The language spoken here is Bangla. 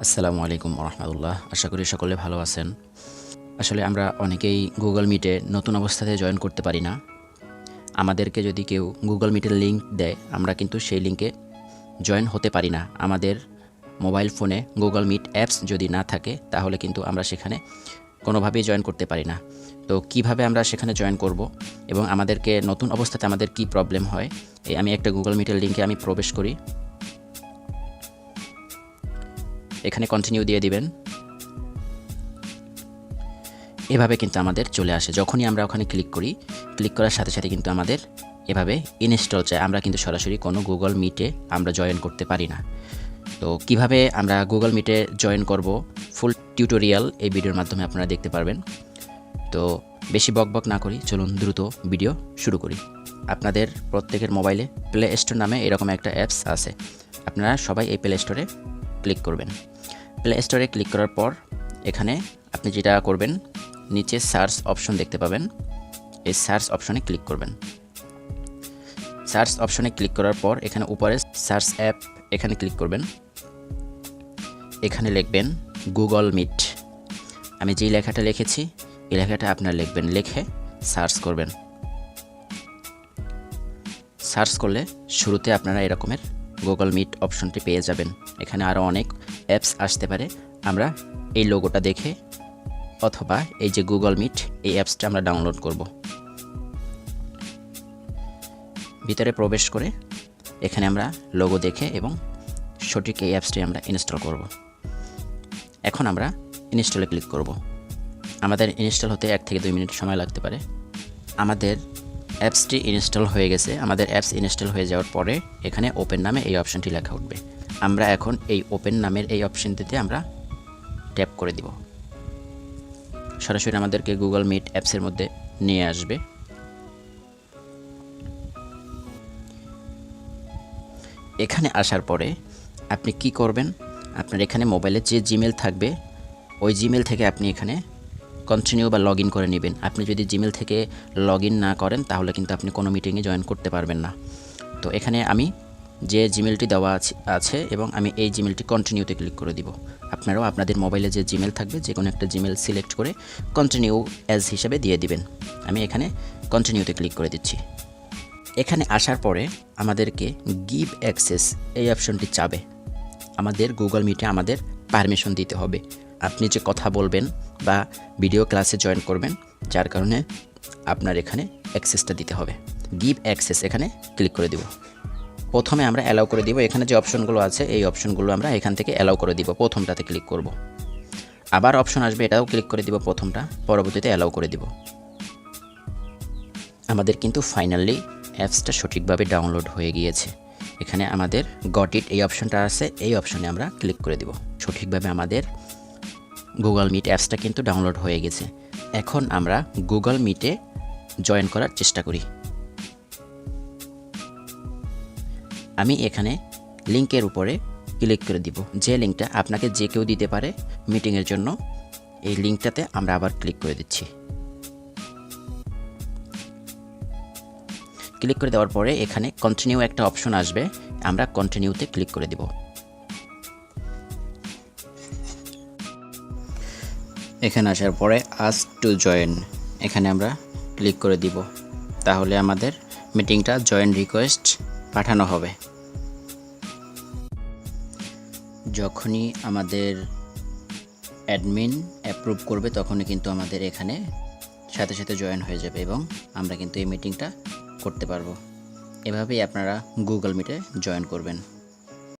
আসসালামু আলাইকুম রহমতুল্লাহ। আশা করি সকলে ভালো আছেন। আসলে আমরা অনেকেই গুগল মিটে নতুন অবস্থাতে জয়েন করতে পারি না। আমাদেরকে যদি কেউ গুগল মিটের লিঙ্ক দেয়, আমরা কিন্তু সেই লিঙ্কে জয়েন হতে পারি না। আমাদের মোবাইল ফোনে গুগল মিট অ্যাপস যদি না থাকে, তাহলে কিন্তু আমরা সেখানে কোনোভাবেই জয়েন করতে পারি না। তো কিভাবে আমরা সেখানে জয়েন করব এবং আমাদেরকে নতুন অবস্থাতে আমাদের কি প্রবলেম হয়, আমি একটা গুগল মিটের লিঙ্কে আমি প্রবেশ করি। এখানে কন্টিনিউ দিয়ে দিবেন। এভাবে কিন্তু আমাদের চলে আসে। যখনই আমরা ওখানে ক্লিক করি, ক্লিক করার সাথে সাথে কিন্তু আমাদের এভাবে ইনস্টল চায়। আমরা কিন্তু সরাসরি কোনো গুগল মিটে আমরা জয়েন করতে পারি না। তো কিভাবে আমরা গুগল মিটে জয়েন করব, ফুল টিউটোরিয়াল এই ভিডিওর মাধ্যমে আপনারা দেখতে পারবেন। তো বেশি বকবক না করি, চলুন দ্রুত ভিডিও শুরু করি। আপনাদের প্রত্যেকের মোবাইলে প্লে স্টোর নামে এরকম একটা অ্যাপস আছে। আপনারা সবাই এই প্লে স্টোরে ক্লিক করবেন। প্লে স্টোরে ক্লিক করার পর এখানে আপনি যেটা করবেন, নিচে সার্চ অপশন দেখতে পাবেন। এই সার্চ অপশনে ক্লিক করবেন। সার্চ অপশনে ক্লিক করার পর এখানে উপরে সার্চ অ্যাপ, এখানে ক্লিক করবেন। এখানে লিখবেন গুগল মিট। আমি যেই লেখাটা লিখেছি এই লেখাটা আপনারা লিখবেন, লিখে সার্চ করবেন। সার্চ করলে শুরুতে আপনারা এরকমের গুগল মিট অপশনটি পেয়ে যাবেন। এখানে আরও অনেক অ্যাপস আসতে পারে। আমরা এই লোগোটা দেখে অথবা এই যে গুগল মিট, এই অ্যাপসটা আমরা ডাউনলোড করব। ভিতরে প্রবেশ করে এখানে আমরা লোগো দেখে এবং সঠিক এই অ্যাপসটি আমরা ইনস্টল করব। এখন আমরা ইনস্টলে ক্লিক করব। আমাদের ইনস্টল হতে 1 থেকে 2 মিনিট সময় লাগতে পারে। আমাদের অ্যাপসটি ইনস্টল হয়ে গেছে। আমাদের অ্যাপস ইনস্টল হয়ে যাওয়ার পরে এখানে ওপেন নামে এই অপশনটি লেখা উঠবে। আমরা এখন এই ওপেন নামের এই অপশনটিতে আমরা ট্যাপ করে দিব। সরাসরি আমাদেরকে গুগল মিট অ্যাপসের মধ্যে নিয়ে আসবে। এখানে আসার পরে আপনি কি করবেন, আপনার এখানে মোবাইলে যে জিমেল থাকবে ওই জিমেল থেকে আপনি এখানে কন্টিনিউ বা লগ ইন করে নেবেন। আপনি যদি জিমেল থেকে লগ ইন না করেন তাহলে কিন্তু আপনি কোনো মিটিংয়ে জয়েন করতে পারবেন না। তো এখানে আমি যে জিমেলটি দেওয়া আছে এবং আমি এই জিমেলটি কন্টিনিউতে ক্লিক করে দিব। আপনারাও আপনাদের মোবাইলে যে জিমেল থাকবে যে কোনো একটা জিমেল সিলেক্ট করে কন্টিনিউ অ্যাজ হিসাবে দিয়ে দিবেন। আমি এখানে কন্টিনিউতে ক্লিক করে দিচ্ছি। এখানে আসার পরে আমাদেরকে গিভ অ্যাক্সেস এই অপশনটি চাবে। আমাদের গুগল মিটে আমাদের পারমিশন দিতে হবে। আপনি যে কথা বলবেন বা ভিডিও ক্লাসে জয়েন করবেন, যার কারণে আপনার এখানে অ্যাক্সেসটা দিতে হবে। গিভ অ্যাক্সেস এখানে ক্লিক করে দিব। প্রথমে আমরা অ্যালাউ করে দিব। এখানে যে অপশনগুলো আছে এই অপশনগুলো আমরা এখান থেকে অ্যালাউ করে দিব। প্রথমটাতে ক্লিক করব। আবার অপশন আসবে, এটাও ক্লিক করে দিব প্রথমটা, পরবর্তীতে অ্যালাউ করে দিব। আমাদের কিন্তু ফাইনালি অ্যাপসটা সঠিকভাবে ডাউনলোড হয়ে গিয়েছে। এখানে আমাদের গট ইট এই অপশনটা আছে, এই অপশনে আমরা ক্লিক করে দিব। সঠিকভাবে আমাদের গুগল মিট অ্যাপসটা কিন্তু ডাউনলোড হয়ে গেছে। এখন আমরা গুগল মিটে জয়েন করার চেষ্টা করি। আমি এখানে লিঙ্কের উপরে ক্লিক করে দিব। যে লিঙ্কটা আপনাকে যে কেউ দিতে পারে মিটিংয়ের জন্য, এই লিঙ্কটাতে আমরা আবার ক্লিক করে দিচ্ছি। ক্লিক করে দেওয়ার পরে এখানে কন্টিনিউ একটা অপশন আসবে, আমরা কন্টিনিউতে ক্লিক করে দিব। এখানে আসার পরে আস্ক টু জয়েন এখানে আমরা ক্লিক করে দিব। তাহলে আমাদের মিটিংটা জয়েন রিকোয়েস্ট পাঠানো হবে। যখনই আমাদের অ্যাডমিন অ্যাপ্রুভ করবে তখনই কিন্তু আমাদের এখানে সাথে সাথে জয়েন হয়ে যাবে এবং আমরা কিন্তু এই মিটিংটা করতে পারবো। এভাবেই আপনারা গুগল মিটে জয়েন করবেন।